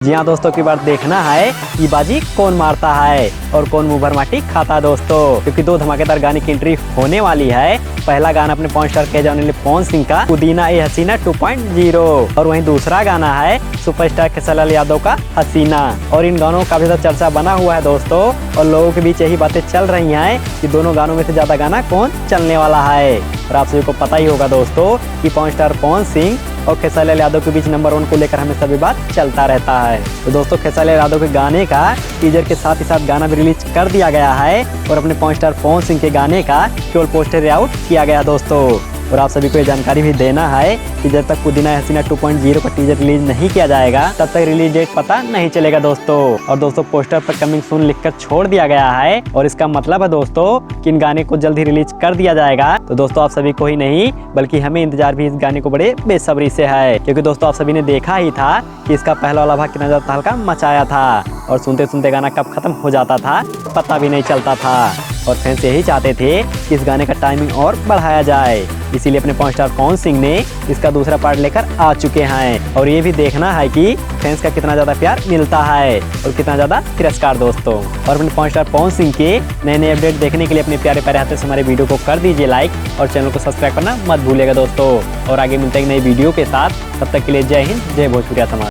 जी हाँ दोस्तों, की बार देखना है कि बाजी कौन मारता है और कौन मुंह भर माटी खाता है दोस्तों, क्योंकि दो धमाकेदार गाने की एंट्री होने वाली है। पहला गाना अपने पॉन स्टार के जाने वाले पवन सिंह का पुदीना ए हसीना 2.0 और वहीं दूसरा गाना है सुपरस्टार खेसारी यादव का हसीना। और इन गानों का भी चर्चा बना हुआ है दोस्तों, और लोगों के बीच यही बातें चल रही हैं कि दोनों गानों में से ज्यादा गाना कौन चलने वाला है। और आप सभी को पता ही होगा दोस्तों कि पॉन स्टार पवन सिंह और खेसारी यादव के बीच नंबर 1 को लेकर हमेशा विवाद चलता रहता है। तो दोस्तों खेसारी यादव के गाने का टीजर के साथ ही साथ गाना भी रिलीज कर दिया गया है और अपने पॉन स्टार पवन सिंह के गाने का केवल पोस्टर आउट किया गया दोस्तों। और आप सभी को ये जानकारी भी देना है कि जब तक पुदीना हसीना 2.0 का टीजर रिलीज नहीं किया जाएगा तब तक रिलीज डेट पता नहीं चलेगा दोस्तों। और दोस्तों पोस्टर पर कमिंग सून लिखकर छोड़ दिया गया है और इसका मतलब है दोस्तों कि इन गाने को जल्द ही रिलीज कर दिया जाएगा। तो दोस्तों आप सभी को ही नहीं बल्कि हमें इंतजार भी इस गाने को बड़े बेसब्री से है, क्योंकि दोस्तों आप सभी ने देखा ही था कि इसका पहला वाला भाग कितना ज्यादा हल्का मचाया था और सुनते सुनते गाना कब खत्म हो जाता था पता भी नहीं चलता था। और फैंस यही चाहते थे कि इस गाने का टाइमिंग और बढ़ाया जाए, इसीलिए अपने पॉन स्टार पवन सिंह ने इसका दूसरा पार्ट लेकर आ चुके हैं। और ये भी देखना है कि फैंस का कितना ज्यादा प्यार मिलता है और कितना ज्यादा तिरस्कार दोस्तों। और अपने पॉन स्टार पवन सिंह के नए नए अपडेट देखने के लिए अपने प्यारे प्यारे हाथों से हमारे वीडियो को कर दीजिए लाइक और चैनल को सब्सक्राइब करना मत भूलिएगा दोस्तों। और आगे मिलते हैं नई वीडियो के साथ, तब तक के लिए जय हिंद, जय भोजपुरिया समाज।